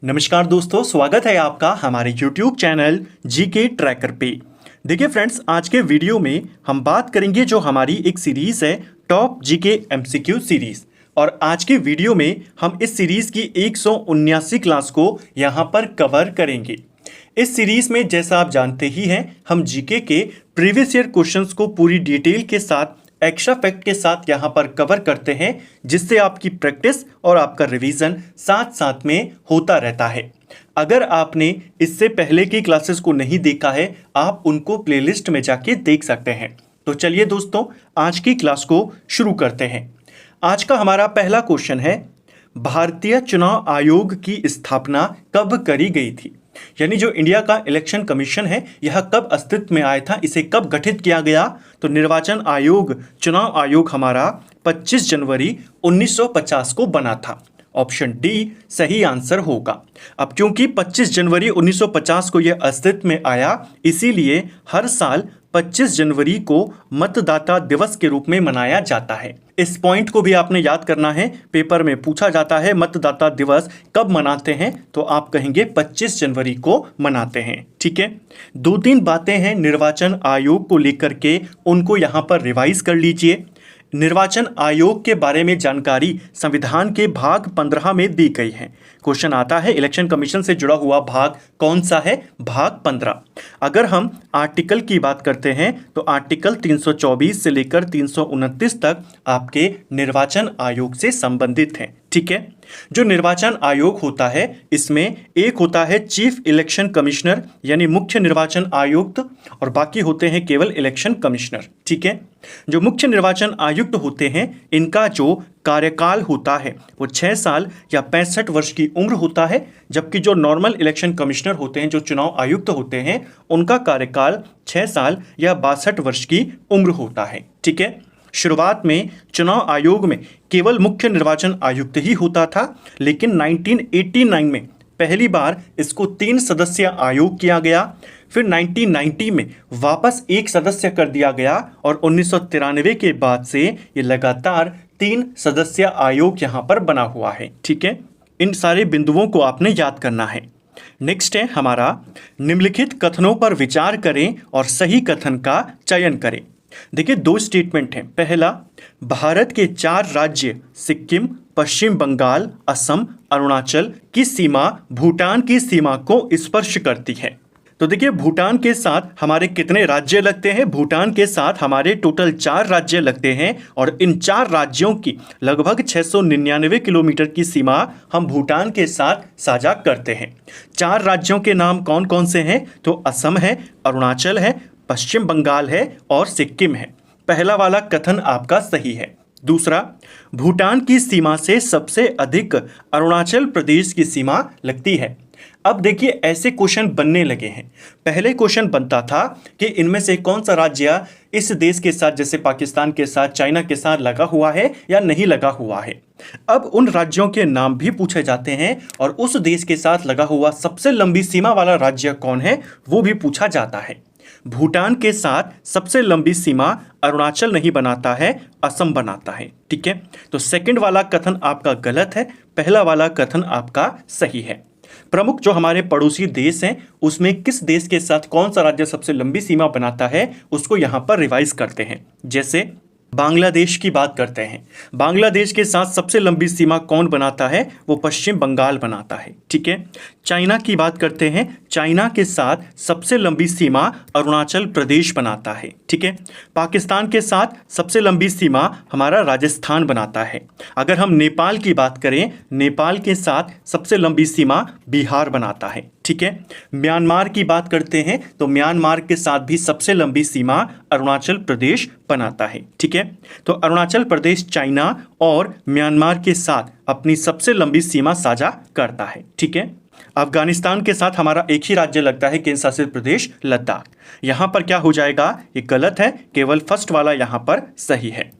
नमस्कार दोस्तों, स्वागत है आपका हमारे YouTube चैनल जीके ट्रैकर पे। देखिए फ्रेंड्स, आज के वीडियो में हम बात करेंगे जो हमारी एक सीरीज है टॉप जीके एमसीक्यू सीरीज। और आज के वीडियो में हम इस सीरीज की 179 क्लास को यहाँ पर कवर करेंगे। इस सीरीज में जैसा आप जानते ही हैं, हम जीके के प्रीवियस ईयर क्वेश्चंस को पूरी डिटेल के साथ एक्स्ट्रा फैक्ट के साथ यहाँ पर कवर करते हैं, जिससे आपकी प्रैक्टिस और आपका रिवीजन साथ साथ में होता रहता है। अगर आपने इससे पहले की क्लासेस को नहीं देखा है, आप उनको प्लेलिस्ट में जाके देख सकते हैं। तो चलिए दोस्तों, आज की क्लास को शुरू करते हैं। आज का हमारा पहला क्वेश्चन है, भारतीय चुनाव आयोग की स्थापना कब करी गई थी? यानी जो इंडिया का इलेक्शन कमीशन है, यह कब अस्तित्व में आया था, इसे कब गठित किया गया? तो निर्वाचन आयोग, चुनाव आयोग हमारा 25 जनवरी 1950 को बना था। ऑप्शन डी सही आंसर होगा। अब क्योंकि 25 जनवरी 1950 को यह अस्तित्व में आया, इसीलिए हर साल 25 जनवरी को मतदाता दिवस के रूप में मनाया जाता है। इस पॉइंट को भी आपने याद करना है, पेपर में पूछा जाता है मतदाता दिवस कब मनाते हैं, तो आप कहेंगे 25 जनवरी को मनाते हैं। ठीक है, 2-3 बातें हैं निर्वाचन आयोग को लेकर के, उनको यहाँ पर रिवाइज कर लीजिए। निर्वाचन आयोग के बारे में जानकारी संविधान के भाग 15 में दी गई है। क्वेश्चन आता है इलेक्शन कमीशन से जुड़ा हुआ भाग कौन सा है? भाग 15। अगर हम आर्टिकल की बात करते हैं तो आर्टिकल 324 से लेकर 329 तक आपके निर्वाचन आयोग से संबंधित हैं। ठीक है, जो निर्वाचन आयोग होता है, इसमें एक होता है चीफ इलेक्शन कमिश्नर यानी मुख्य निर्वाचन आयुक्त, और बाकी होते हैं केवल इलेक्शन कमिश्नर। ठीक है, जो मुख्य निर्वाचन आयुक्त होते हैं, इनका जो कार्यकाल होता है वो 6 साल या 65 वर्ष की उम्र होता है, जबकि जो नॉर्मल इलेक्शन कमिश्नर होते हैं, जो चुनाव आयुक्त होते हैं, उनका कार्यकाल 6 साल या 62 वर्ष की उम्र होता है। ठीक है, शुरुआत में चुनाव आयोग में केवल मुख्य निर्वाचन आयुक्त ही होता था, लेकिन 1989 में पहली बार इसको 3 सदस्यीय आयोग किया गया। फिर 1990 में वापस 1 सदस्य कर दिया गया, और 1993 के बाद से ये लगातार 3 सदस्यीय आयोग यहाँ पर बना हुआ है। ठीक है, इन सारे बिंदुओं को आपने याद करना है। नेक्स्ट है हमारा, निम्नलिखित कथनों पर विचार करें और सही कथन का चयन करें। देखिए, 2 स्टेटमेंट हैं। पहला, भारत के 4 राज्य सिक्किम, पश्चिम बंगाल, असम, अरुणाचल की सीमा भूटान की सीमा को स्पर्श करती है। तो देखिए, भूटान के साथ हमारे कितने राज्य लगते हैं? भूटान के साथ हमारे टोटल 4 राज्य लगते हैं, और इन 4 राज्यों की लगभग 699 किलोमीटर की सीमा हम भूटान के साथ साझा करते हैं। 4 राज्यों के नाम कौन कौन से हैं? तो असम है, अरुणाचल है, पश्चिम बंगाल है और सिक्किम है। पहला वाला कथन आपका सही है। दूसरा, भूटान की सीमा से सबसे अधिक अरुणाचल प्रदेश की सीमा लगती है। अब देखिए, ऐसे क्वेश्चन बनने लगे हैं। पहले क्वेश्चन बनता था कि इनमें से कौन सा राज्य इस देश के साथ, जैसे पाकिस्तान के साथ, चाइना के साथ लगा हुआ है या नहीं लगा हुआ है। अब उन राज्यों के नाम भी पूछे जाते हैं, और उस देश के साथ लगा हुआ सबसे लंबी सीमा वाला राज्य कौन है, वो भी पूछा जाता है। भूटान के साथ सबसे लंबी सीमा अरुणाचल नहीं बनाता है, असम बनाता है। ठीक है, तो सेकंड वाला कथन आपका गलत है, पहला वाला कथन आपका सही है। प्रमुख जो हमारे पड़ोसी देश हैं, उसमें किस देश के साथ कौन सा राज्य सबसे लंबी सीमा बनाता है, उसको यहां पर रिवाइज करते हैं। जैसे बांग्लादेश की बात करते हैं। बांग्लादेश के साथ सबसे लंबी सीमा कौन बनाता है? वो पश्चिम बंगाल बनाता है। ठीक है, चाइना की बात करते हैं। चाइना के साथ सबसे लंबी सीमा अरुणाचल प्रदेश बनाता है। ठीक है, पाकिस्तान के साथ सबसे लंबी सीमा हमारा राजस्थान बनाता है। अगर हम नेपाल की बात करें, नेपाल के साथ सबसे लंबी सीमा बिहार बनाता है। ठीक है, म्यांमार की बात करते हैं तो म्यांमार के साथ भी सबसे लंबी सीमा अरुणाचल प्रदेश बनाता है। ठीक है, तो अरुणाचल प्रदेश चाइना और म्यांमार के साथ अपनी सबसे लंबी सीमा साझा करता है। ठीक है, अफगानिस्तान के साथ हमारा एक ही राज्य लगता है, केंद्र शासित प्रदेश लद्दाख। यहां पर क्या हो जाएगा? ये गलत है, केवल फर्स्ट वाला यहां पर सही है।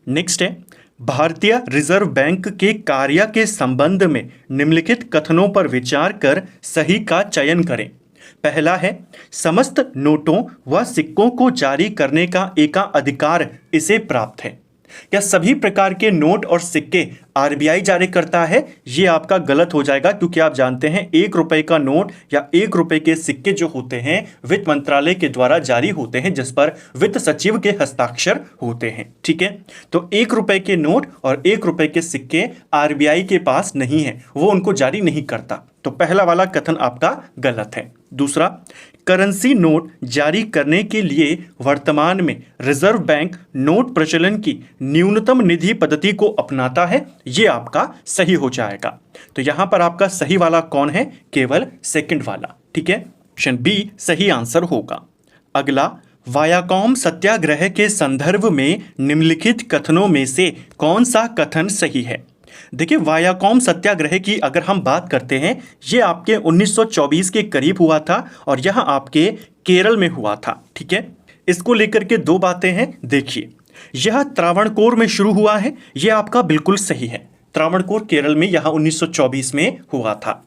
नेक्स्ट है, भारतीय रिजर्व बैंक के कार्य के संबंध में निम्नलिखित कथनों पर विचार कर सही का चयन करें। पहला है, समस्त नोटों व सिक्कों को जारी करने का एकाधिकार इसे प्राप्त है। क्या सभी प्रकार के नोट और सिक्के आरबीआई जारी करता है? ये आपका गलत हो जाएगा, क्योंकि आप जानते हैं 1 रुपए का नोट या 1 रुपए के सिक्के जो होते हैं वित्त मंत्रालय के द्वारा जारी होते हैं, जिस पर वित्त सचिव के हस्ताक्षर होते हैं। ठीक है, तो 1 रुपए के नोट और 1 रुपए के सिक्के आरबीआई के पास नहीं है, वो उनको जारी नहीं करता। तो पहला वाला कथन आपका गलत है। दूसरा, करेंसी नोट जारी करने के लिए वर्तमान में रिजर्व बैंक नोट प्रचलन की न्यूनतम निधि पद्धति को अपनाता है, ये आपका सही हो जाएगा। तो यहां पर आपका सही वाला कौन है? केवल सेकंड वाला। ठीक है, ऑप्शन बी सही आंसर होगा। अगला, वायाकॉम सत्याग्रह के संदर्भ में निम्नलिखित कथनों में से कौन सा कथन सही है? देखिए, वायाकॉम सत्याग्रह की अगर हम बात करते हैं, ये आपके 1924 के करीब हुआ था और यह आपके केरल में हुआ था। ठीक है, इसको लेकर के दो बातें हैं। देखिए, यह त्रावणकोर में शुरू हुआ है, यह आपका बिल्कुल सही है। त्रावणकोर केरल में यह 1924 में हुआ था।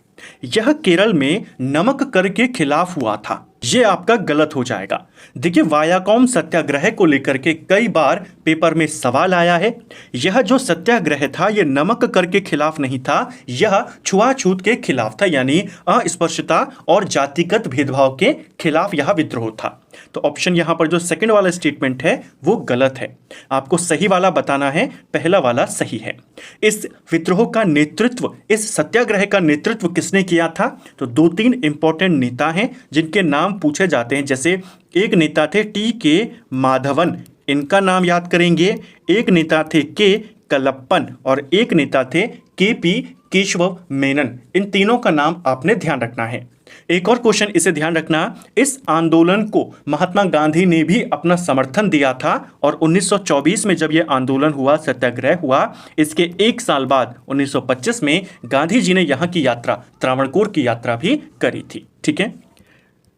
यह केरल में नमक कर के खिलाफ हुआ था, यह आपका गलत हो जाएगा। देखिए, वायाकॉम सत्याग्रह को लेकर के कई बार पेपर में सवाल आया है। यह जो सत्याग्रह था, यह नमक कर के खिलाफ नहीं था, यह छुआछूत के खिलाफ था, यानी अस्पृश्यता और जातिगत भेदभाव के खिलाफ यह विद्रोह था। तो ऑप्शन यहां पर जो सेकंड वाला स्टेटमेंट है वो गलत है। आपको सही वाला बताना है, पहला वाला सही है। इस विद्रोह का नेतृत्व, इस सत्याग्रह का नेतृत्व किसने किया था? तो 2-3 इंपॉर्टेंट नेता हैं जिनके नाम पूछे जाते हैं। जैसे एक नेता थे टी.के. माधवन, इनका नाम याद करेंगे। एक नेता थे के. कलप्पन और एक नेता थे के.पी. केशव मेनन। इन तीनों का नाम आपने ध्यान रखना है। एक और क्वेश्चन इसे ध्यान रखना, इस आंदोलन को महात्मा गांधी ने भी अपना समर्थन दिया था और 1924 में जब यह आंदोलन हुआ, सत्याग्रह हुआ, इसके 1 साल बाद 1925 में गांधी जी ने यहाँ की यात्रा, त्रावणकोर की यात्रा भी करी थी। ठीक है,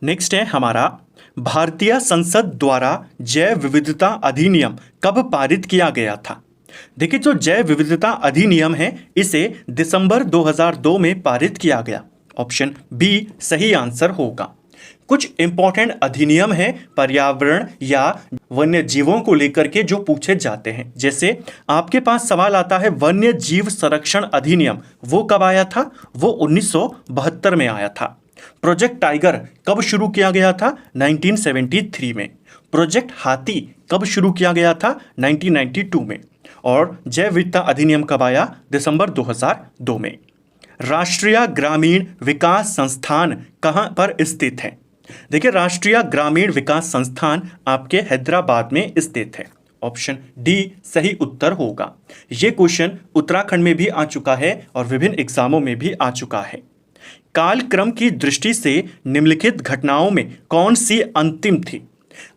नेक्स्ट है हमारा, भारतीय संसद द्वारा जैव विविधता अधिनियम कब पारित किया गया था? देखिए, जो जैव विविधता अधिनियम है, इसे दिसंबर 2002 में पारित किया गया। ऑप्शन बी सही आंसर होगा। कुछ इंपॉर्टेंट अधिनियम है पर्यावरण या वन्य जीवों को लेकर के जो पूछे जाते हैं। जैसे आपके पास सवाल आता है वन्य जीव संरक्षण अधिनियम, वो कब आया था? वो 1972 में आया था। प्रोजेक्ट टाइगर कब शुरू किया गया था? 1973 में। प्रोजेक्ट हाथी कब शुरू किया गया था? 1992 में। और जैव विविधता अधिनियम कब आया? दिसंबर 2002 में। राष्ट्रीय ग्रामीण विकास संस्थान कहां पर स्थित है? देखिए, राष्ट्रीय ग्रामीण विकास संस्थान आपके हैदराबाद में स्थित है। ऑप्शन डी सही उत्तर होगा। यह क्वेश्चन उत्तराखंड में भी आ चुका है और विभिन्न एग्जामों में भी आ चुका है। कालक्रम की दृष्टि से निम्नलिखित घटनाओं में कौन सी अंतिम थी?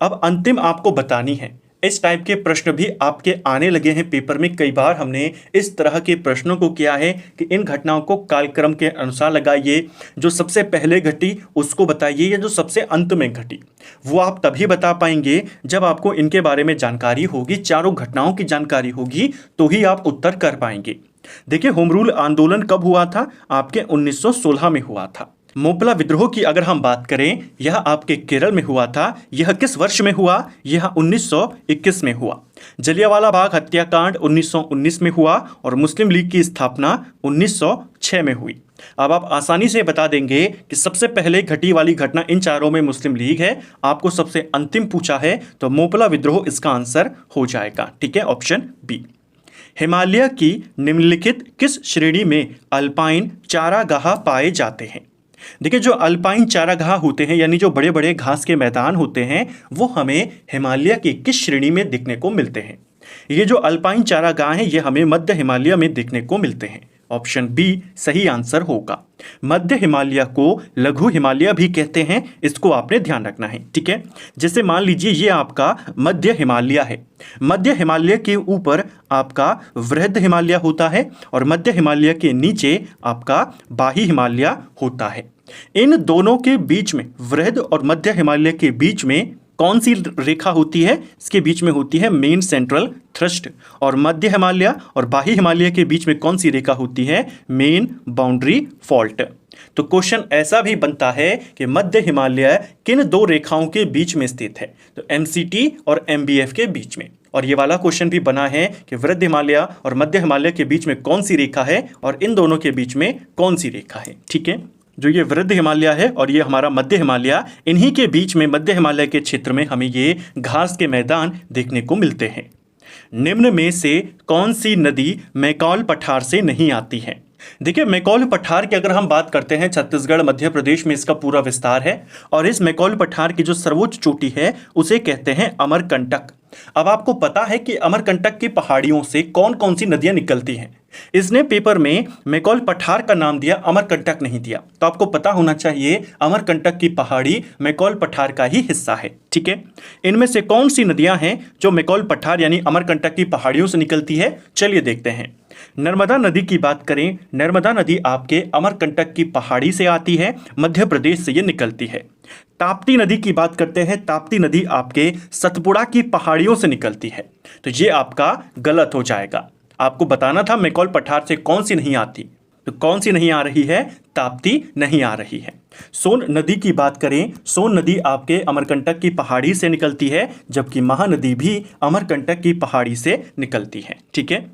अब अंतिम आपको बतानी है। इस टाइप के प्रश्न भी आपके आने लगे हैं पेपर में। कई बार हमने इस तरह के प्रश्नों को किया है कि इन घटनाओं को कालक्रम के अनुसार लगाइए, जो सबसे पहले घटी उसको बताइए, या जो सबसे अंत में घटी वो आप तभी बता पाएंगे जब आपको इनके बारे में जानकारी होगी, चारों घटनाओं की जानकारी होगी, तो ही आप उत्तर कर पाएंगे। देखिए, होम रूल आंदोलन कब हुआ था? आपके 1916 में हुआ था। मोपला विद्रोह की अगर हम बात करें, यह आपके केरल में हुआ था। यह किस वर्ष में हुआ? यह 1921 में हुआ। जलियांवाला बाग हत्याकांड 1919 में हुआ और मुस्लिम लीग की स्थापना 1906 में हुई। अब आप आसानी से बता देंगे कि सबसे पहले घटी वाली घटना इन चारों में मुस्लिम लीग है। आपको सबसे अंतिम पूछा है तो मोपला विद्रोह इसका आंसर हो जाएगा। ठीक है, ऑप्शन बी। हिमालय की निम्नलिखित किस श्रेणी में अल्पाइन चारागाह पाए जाते हैं? देखिए, जो अल्पाइन चारागाह होते हैं, यानी जो बड़े बड़े घास के मैदान होते हैं, वो हमें हिमालय की किस श्रेणी में देखने को मिलते हैं? ये जो अल्पाइन चारागाह हैं, ये हमें मध्य हिमालय में देखने को मिलते हैं। ऑप्शन बी सही आंसर होगा। मध्य हिमालय को लघु हिमालय भी कहते हैं, इसको आपने ध्यान रखना है। ठीक है, जैसे मान लीजिए ये आपका मध्य हिमालय है। मध्य हिमालय के ऊपर आपका वृहद हिमालय होता है और मध्य हिमालय के नीचे आपका बाही हिमालय होता है। इन दोनों के बीच में, वृहद और मध्य हिमालय के बीच में कौन सी रेखा होती है? इसके बीच में होती है मेन सेंट्रल थ्रस्ट। और मध्य हिमालय और बाही हिमालय के बीच में कौन सी रेखा होती है? Main boundary fault. तो क्वेश्चन ऐसा भी बनता है कि मध्य हिमालय किन दो रेखाओं के बीच में स्थित है? तो एमसीटी और एमबीएफ के बीच में। और ये वाला क्वेश्चन भी बना है कि वृद्ध हिमालय और मध्य हिमालय के बीच में कौन सी रेखा है और इन दोनों के बीच में कौन सी रेखा है। ठीक है, जो ये वृद्ध हिमालय है और ये हमारा मध्य हिमालय, इन्हीं के बीच में मध्य हिमालय के क्षेत्र में हमें ये घास के मैदान देखने को मिलते हैं। निम्न में से कौन सी नदी मैकॉल पठार से नहीं आती है। देखिए, मैकॉल पठार की अगर हम बात करते हैं, छत्तीसगढ़ मध्य प्रदेश में इसका पूरा विस्तार है और इस मैकॉल पठार की जो सर्वोच्च चोटी है उसे कहते हैं अमरकंटक। अब आपको पता है कि अमरकंटक की पहाड़ियों से कौन कौन सी नदियां निकलती हैं। इसने पेपर में मैकॉल पठार का नाम दिया, अमरकंटक नहीं दिया, तो आपको पता होना चाहिए अमरकंटक की पहाड़ी मैकॉल पठार का ही हिस्सा है। ठीक है, इनमें से कौन सी नदियां हैं जो मैकॉल पठार यानी अमरकंटक की पहाड़ियों से निकलती है, चलिए देखते हैं। नर्मदा नदी की बात करें, नर्मदा नदी आपके अमरकंटक की पहाड़ी से आती है, मध्य प्रदेश से ये निकलती है। ताप्ती नदी की बात करते हैं, ताप्ती नदी आपके सतपुड़ा की पहाड़ियों से निकलती है, तो ये आपका गलत हो जाएगा। आपको बताना था मैकॉल पठार से कौन सी नहीं आती, तो कौन सी नहीं आ रही है, ताप्ती नहीं आ रही है। सोन नदी की बात करें, सोन नदी आपके अमरकंटक की पहाड़ी से निकलती है, जबकि महानदी भी अमरकंटक की पहाड़ी से निकलती है। ठीक है,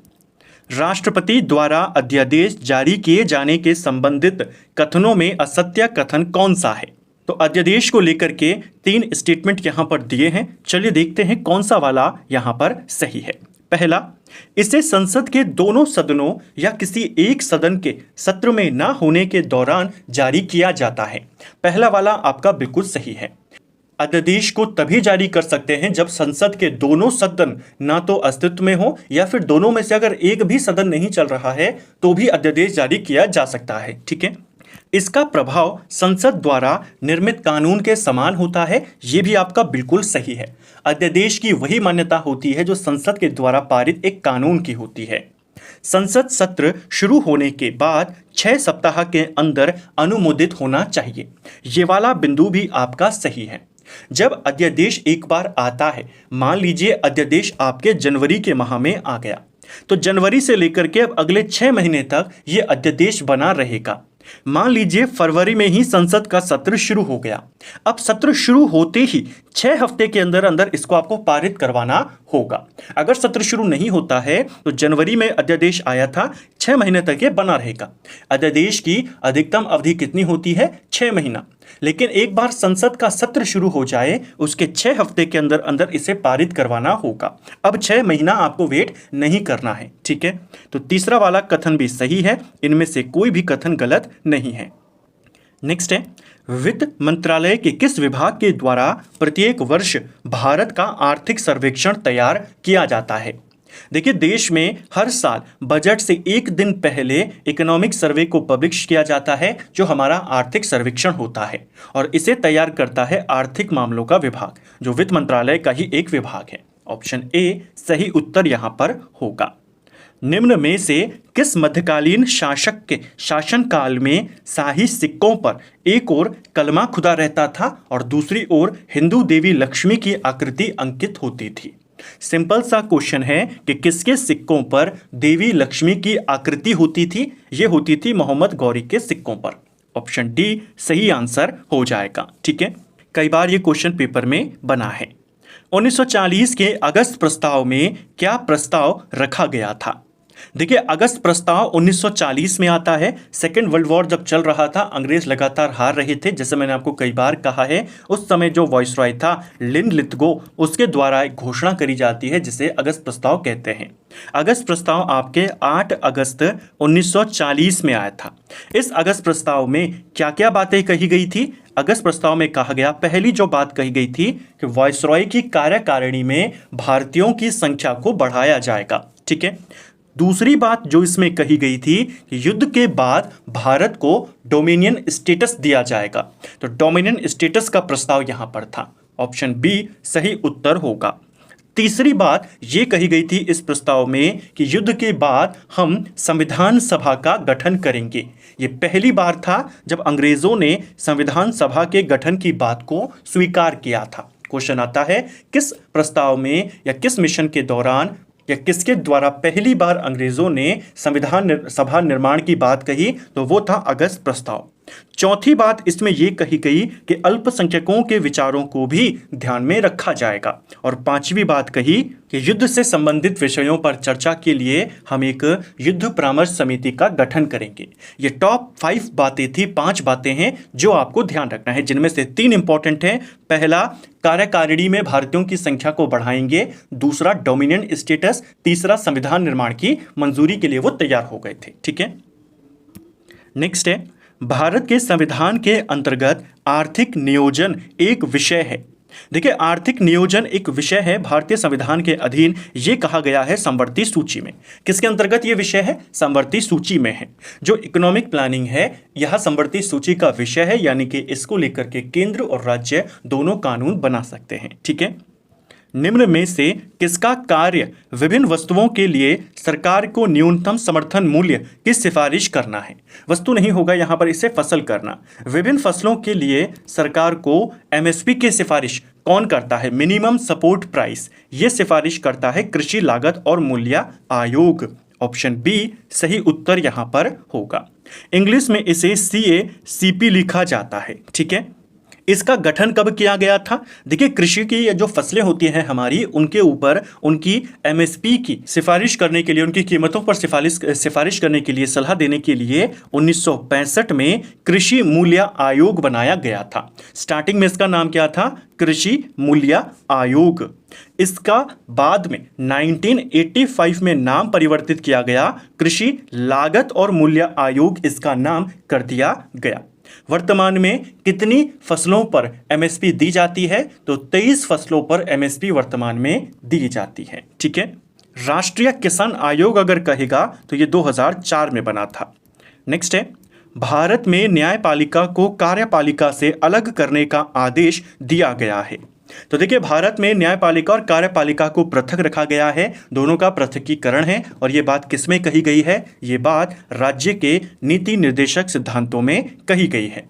राष्ट्रपति द्वारा अध्यादेश जारी किए जाने के संबंधित कथनों में असत्य कथन कौन सा है। तो अध्यादेश को लेकर के 3 स्टेटमेंट यहां पर दिए हैं, चलिए देखते हैं कौन सा वाला यहां पर सही है। पहला, इसे संसद के दोनों सदनों या किसी एक सदन के सत्र में न होने के दौरान जारी किया जाता है। पहला वाला आपका बिल्कुल सही है। अध्यादेश को तभी जारी कर सकते हैं जब संसद के दोनों सदन ना तो अस्तित्व में हो या फिर दोनों में से अगर एक भी सदन नहीं चल रहा है तो भी अध्यादेश जारी किया जा सकता है। ठीक है, इसका प्रभाव संसद द्वारा निर्मित कानून के समान होता है, यह भी आपका बिल्कुल सही है। अध्यादेश की वही मान्यता होती है जो संसद के द्वारा पारित एक कानून की होती है। संसद सत्र शुरू होने के बाद 6 सप्ताह के अंदर अनुमोदित होना चाहिए, ये वाला बिंदु भी आपका सही है। जब अध्यादेश एक बार आता है, मान लीजिए अध्यादेश आपके जनवरी के माह में आ गया, तो जनवरी से लेकर के अब अगले 6 महीने तक ये अध्यादेश बना रहेगा। मान लीजिए फरवरी में ही संसद का सत्र शुरू हो गया, अब सत्र शुरू होते ही 6 हफ्ते के अंदर अंदर इसको आपको पारित करवाना होगा। अगर सत्र शुरू नहीं होता है तो जनवरी में अध्यादेश आया था, 6 महीने तक ये बना रहेगा। अध्यादेश की अधिकतम अवधि कितनी होती है, 6 महीना, लेकिन एक बार संसद का सत्र शुरू हो जाए उसके 6 हफ्ते के अंदर अंदर इसे पारित करवाना होगा। अब 6 महीना आपको वेट नहीं करना है। ठीक है, तो तीसरा वाला कथन भी सही है, इनमें से कोई भी कथन गलत नहीं है। नेक्स्ट है, वित्त मंत्रालय के किस विभाग के द्वारा प्रत्येक वर्ष भारत का आर्थिक सर्वेक्षण तैयार किया जाता है। देखिए, देश में हर साल बजट से एक दिन पहले इकोनॉमिक सर्वे को पब्लिश किया जाता है, जो हमारा आर्थिक सर्वेक्षण होता है, और इसे तैयार करता है आर्थिक मामलों का विभाग, जो वित्त मंत्रालय का ही एक विभाग है। ऑप्शन ए सही उत्तर यहां पर होगा। निम्न में से किस मध्यकालीन शासक के शासनकाल में शाही सिक्कों पर एक ओर कलमा खुदा रहता था और दूसरी ओर हिंदू देवी लक्ष्मी की आकृति अंकित होती थी। सिंपल सा क्वेश्चन है कि किसके सिक्कों पर देवी लक्ष्मी की आकृति होती थी, ये होती थी मोहम्मद गौरी के सिक्कों पर। ऑप्शन डी सही आंसर हो जाएगा। ठीक है, कई बार ये क्वेश्चन पेपर में बना है। 1940 के अगस्त प्रस्ताव में क्या प्रस्ताव रखा गया था। देखिए, अगस्त प्रस्ताव 1940 में आता है। सेकेंड वर्ल्ड वॉर जब चल रहा था, अंग्रेज लगातार हार रहे थे, जैसे मैंने आपको कई बार कहा है। उस समय जो वॉइसरॉय था लिनलिथगो, उसके द्वारा एक घोषणा करी जाती है जिसे अगस्त प्रस्ताव कहते हैं। अगस्त प्रस्ताव आपके 8 अगस्त 1940 में आया था। इस अगस्त प्रस्ताव में क्या क्या बातें कही गई थी। अगस्त प्रस्ताव में कहा गया, पहली जो बात कही गई थी कि वॉइसरॉय की कार्यकारिणी में भारतीयों की संख्या को बढ़ाया जाएगा। ठीक है, दूसरी बात जो इसमें कही गई थी कि युद्ध के बाद भारत को डोमिनियन स्टेटस दिया जाएगा, तो डोमिनियन स्टेटस का प्रस्ताव यहां पर था। ऑप्शन बी सही उत्तर होगा। तीसरी बात ये कही गई थी इस प्रस्ताव में कि युद्ध के बाद हम संविधान सभा का गठन करेंगे। ये पहली बार था जब अंग्रेजों ने संविधान सभा के गठन की बात को स्वीकार किया था। क्वेश्चन आता है किस प्रस्ताव में या किस मिशन के दौरान या किसके द्वारा पहली बार अंग्रेजों ने संविधान सभा निर्माण की बात कही, तो वो था अगस्त प्रस्ताव। चौथी बात इसमें यह कही गई कि अल्पसंख्यकों के विचारों को भी ध्यान में रखा जाएगा। और पांचवी बात कही कि युद्ध से संबंधित विषयों पर चर्चा के लिए हम एक युद्ध परामर्श समिति का गठन करेंगे। ये टॉप 5 बातें थी, 5 बातें हैं जो आपको ध्यान रखना है, जिनमें से 3 इंपॉर्टेंट हैं। पहला, कार्यकारिणी में भारतीयों की संख्या को बढ़ाएंगे। दूसरा, डोमिनियन स्टेटस। तीसरा, संविधान निर्माण की मंजूरी के लिए वो तैयार हो गए थे। ठीक है, नेक्स्ट है, भारत के संविधान के अंतर्गत आर्थिक नियोजन एक विषय है। देखिए, आर्थिक नियोजन एक विषय है भारतीय संविधान के अधीन, ये कहा गया है समवर्ती सूची में। किसके अंतर्गत ये विषय है? समवर्ती सूची में है। जो इकोनॉमिक प्लानिंग है यह समवर्ती सूची का विषय है, यानी कि इसको लेकर के केंद्र और राज्य दोनों कानून बना सकते हैं। ठीक है, निम्न में से किसका कार्य विभिन्न वस्तुओं के लिए सरकार को न्यूनतम समर्थन मूल्य की सिफारिश करना है? वस्तु नहीं होगा यहां पर, इसे फसल करना। विभिन्न फसलों के लिए सरकार को एमएसपी की सिफारिश कौन करता है? Minimum support price. यह सिफारिश करता है कृषि लागत और मूल्य आयोग। ऑप्शन बी सही उत्तर यहां पर होगा। इंग्लिश में इसे CACP लिखा जाता है। ठीक है, इसका गठन कब किया गया था? देखिए, कृषि की जो फसलें होती हैं हमारी, उनके ऊपर उनकी एमएसपी की सिफारिश करने के लिए, उनकी कीमतों पर सिफारिश करने के लिए, सलाह देने के लिए 1965 में कृषि मूल्य आयोग बनाया गया था। स्टार्टिंग में इसका नाम क्या था? कृषि मूल्य आयोग। इसका बाद में 1985 में नाम परिवर्तित किया गया, कृषि लागत और मूल्य आयोग इसका नाम कर दिया गया। वर्तमान में कितनी फसलों पर एमएसपी दी जाती है? तो 23 फसलों पर एमएसपी वर्तमान में दी जाती है। ठीक है, राष्ट्रीय किसान आयोग अगर कहेगा तो ये 2004 में बना था। नेक्स्ट है, भारत में न्यायपालिका को कार्यपालिका से अलग करने का आदेश दिया गया है। तो देखिए, भारत में न्यायपालिका और कार्यपालिका को पृथक रखा गया है, दोनों का पृथकीकरण है। और ये बात किसमें कही गई है? ये बात राज्य के नीति निर्देशक सिद्धांतों में कही गई है।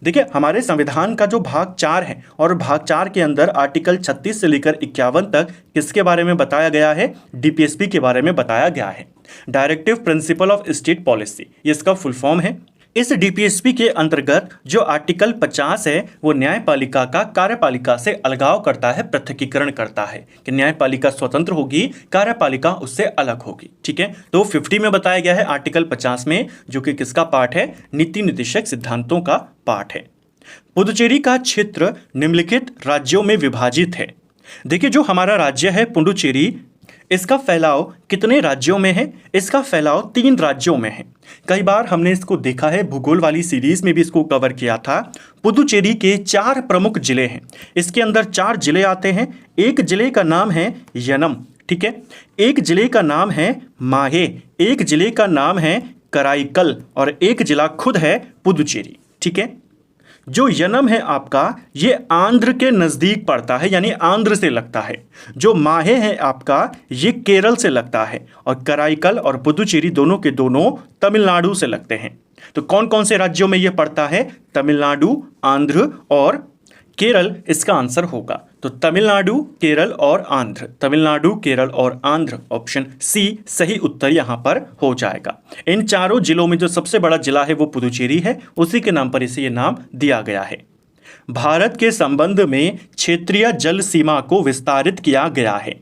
देखिए, हमारे संविधान का जो भाग 4 है, और भाग 4 के अंदर आर्टिकल 36 से लेकर 51 तक किसके बारे में बताया गया है? डीपीएसपी के बारे में बताया गया है। Directive principle of state policy, ये इसका फुल फॉर्म है। इस डीपीएसपी के अंतर्गत जो आर्टिकल 50 है वो न्यायपालिका का कार्यपालिका से अलगाव करता है, पृथकीकरण करता है कि न्यायपालिका स्वतंत्र होगी, कार्यपालिका उससे अलग होगी। ठीक है, तो 50 में बताया गया है आर्टिकल 50 में, जो कि किसका पार्ट है? नीति निर्देशक सिद्धांतों का पार्ट है। पुडुचेरी का क्षेत्र निम्नलिखित राज्यों में विभाजित है। देखिए, जो हमारा राज्य है पुडुचेरी, इसका फैलाव कितने राज्यों में है? इसका फैलाव 3 राज्यों में है। कई बार हमने इसको देखा है, भूगोल वाली सीरीज में भी इसको कवर किया था। पुडुचेरी के 4 प्रमुख जिले हैं, इसके अंदर 4 जिले आते हैं। एक जिले का नाम है यनम, ठीक है, एक जिले का नाम है माहे, एक जिले का नाम है कराईकल, और एक जिला खुद है पुडुचेरी। ठीक है, जो यनम है आपका, ये आंध्र के नज़दीक पड़ता है, यानी आंध्र से लगता है। जो माहे है आपका, ये केरल से लगता है। और कराईकल और पुडुचेरी दोनों के दोनों तमिलनाडु से लगते हैं। तो कौन कौन से राज्यों में ये पड़ता है? तमिलनाडु, आंध्र और केरल इसका आंसर होगा। तो तमिलनाडु, केरल और आंध्र, तमिलनाडु, केरल और आंध्र, ऑप्शन सी सही उत्तर यहां पर हो जाएगा। इन चारों जिलों में जो सबसे बड़ा जिला है वो पुडुचेरी है, उसी के नाम पर इसे ये नाम दिया गया है। भारत के संबंध में क्षेत्रीय जल सीमा को विस्तारित किया गया है।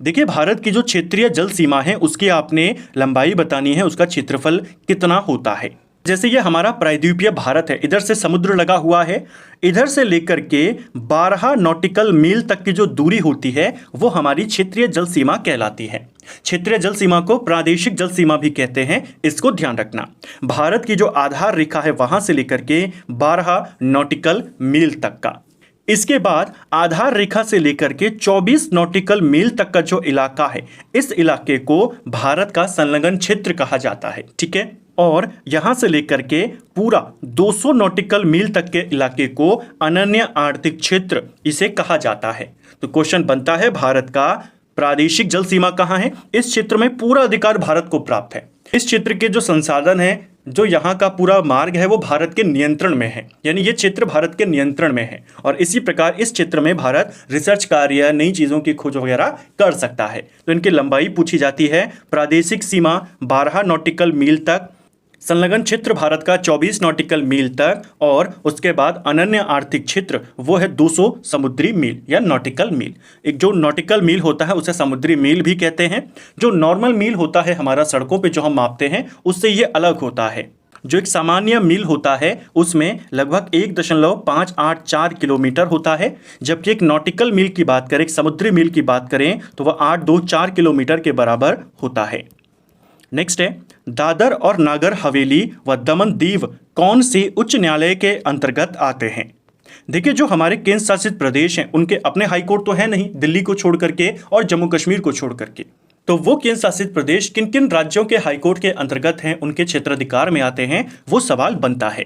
देखिए, भारत की जो क्षेत्रीय जल सीमा है उसकी आपने लंबाई बतानी है, उसका क्षेत्रफल कितना होता है। जैसे ये हमारा प्रायद्वीपीय भारत है, इधर से समुद्र लगा हुआ है, इधर से लेकर के 12 नॉटिकल मील तक की जो दूरी होती है वो हमारी क्षेत्रीय जल सीमा कहलाती है। क्षेत्रीय जल सीमा को प्रादेशिक जल सीमा भी कहते हैं, इसको ध्यान रखना। भारत की जो आधार रेखा है वहां से लेकर के 12 नॉटिकल मील तक का, इसके बाद आधार रेखा से लेकर के 24 नॉटिकल मील तक का जो इलाका है, इस इलाके को भारत का संलग्न क्षेत्र कहा जाता है। ठीक है, और यहां से लेकर के पूरा 200 नॉटिकल मील तक के इलाके को अनन्य आर्थिक क्षेत्र इसे कहा जाता है। तो क्वेश्चन बनता है, भारत का प्रादेशिक जल सीमा कहां है? इस क्षेत्र में पूरा अधिकार भारत को प्राप्त है। इस क्षेत्र के जो संसाधन है, जो यहाँ का पूरा मार्ग है, वो भारत के नियंत्रण में है, यानी ये क्षेत्र भारत के नियंत्रण में है। और इसी प्रकार इस क्षेत्र में भारत रिसर्च कार्य, नई चीज़ों की खोज वगैरह कर सकता है। तो इनकी लंबाई पूछी जाती है। प्रादेशिक सीमा 12 नॉटिकल मील तक, संलग्न क्षेत्र भारत का 24 नॉटिकल मील तक, और उसके बाद अनन्य आर्थिक क्षेत्र वो है 200 समुद्री मील या नॉटिकल मील। एक जो नॉटिकल मील होता है उसे समुद्री मील भी कहते हैं। जो नॉर्मल मील होता है हमारा सड़कों पे जो हम मापते हैं उससे ये अलग होता है। जो एक सामान्य मील होता है उसमें लगभग 1.584 किलोमीटर होता है, जबकि एक नॉटिकल मील की बात करें, एक समुद्री मील की बात करें तो वह 824 किलोमीटर के बराबर होता है। नेक्स्ट है, दादर और नागर हवेली व दमन दीव कौन से उच्च न्यायालय के अंतर्गत आते हैं? देखिए, जो हमारे केंद्र शासित प्रदेश हैं उनके अपने हाईकोर्ट तो है नहीं, दिल्ली को छोड़ करके और जम्मू कश्मीर को छोड़ करके। तो वो केंद्र शासित प्रदेश किन किन राज्यों के हाईकोर्ट के अंतर्गत हैं, उनके क्षेत्राधिकार में आते हैं, वो सवाल बनता है।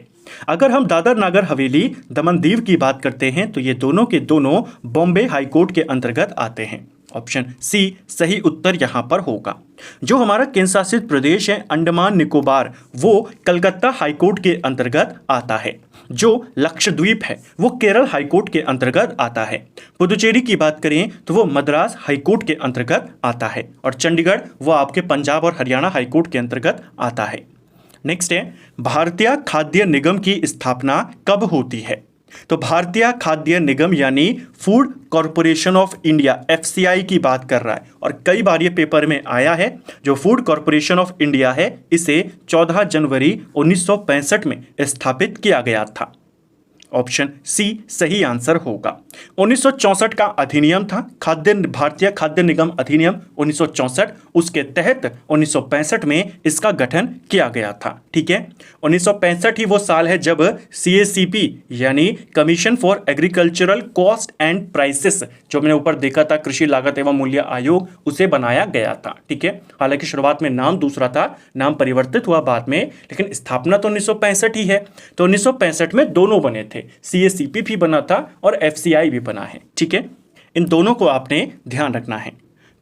अगर हम दादर नागर हवेली दमन दीव की बात करते हैं तो ये दोनों के दोनों बॉम्बे हाईकोर्ट के अंतर्गत आते हैं। ऑप्शन सी सही उत्तर यहां पर होगा। जो हमारा केंद्र शासित प्रदेश है अंडमान निकोबार, वो कलकत्ता हाईकोर्ट के अंतर्गत आता है। जो लक्षद्वीप है वो केरल हाईकोर्ट के अंतर्गत आता है। पुदुचेरी की बात करें तो वो मद्रास हाईकोर्ट के अंतर्गत आता है, और चंडीगढ़ वो आपके पंजाब और हरियाणा हाईकोर्ट के अंतर्गत आता है। नेक्स्ट है, भारतीय खाद्य निगम की स्थापना कब होती है? तो भारतीय खाद्य निगम यानी food corporation of India FCI की बात कर रहा है, और कई बार ये पेपर में आया है। जो फूड कॉरपोरेशन ऑफ इंडिया है इसे 14 जनवरी 1965 में स्थापित किया गया था। ऑप्शन सी सही आंसर होगा। 1964 का अधिनियम था भारतीय खाद्य निगम अधिनियम 1964, उसके तहत 1965 में इसका गठन किया गया था। ठीक है, 1965 ही वो साल है जब CACP यानी commission for agricultural cost and prices, जो मैंने ऊपर देखा था कृषि लागत एवं मूल्य आयोग, उसे बनाया गया था। ठीक है, हालांकि शुरुआत में नाम दूसरा था, नाम परिवर्तित हुआ बाद में, लेकिन स्थापना तो 1965 ही है। तो 1965 में दोनों बने थे, CACP भी बना था और FCI भी बना है। ठीक है, इन दोनों को आपने ध्यान रखना है।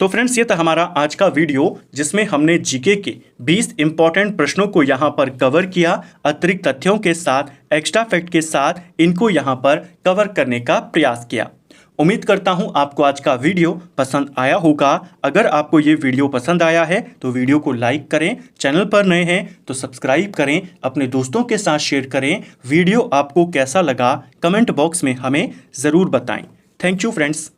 तो फ्रेंड्स, ये था हमारा आज का वीडियो जिसमें हमने जीके के 20 इंपॉर्टेंट प्रश्नों को यहाँ पर कवर किया, अतिरिक्त तथ्यों के साथ, एक्स्ट्रा फैक्ट के साथ इनको यहाँ पर कवर करने का प्रयास किया। उम्मीद करता हूँ आपको आज का वीडियो पसंद आया होगा। अगर आपको ये वीडियो पसंद आया है तो वीडियो को लाइक करें, चैनल पर नए हैं तो सब्सक्राइब करें, अपने दोस्तों के साथ शेयर करें। वीडियो आपको कैसा लगा कमेंट बॉक्स में हमें ज़रूर बताएं। Thank you friends.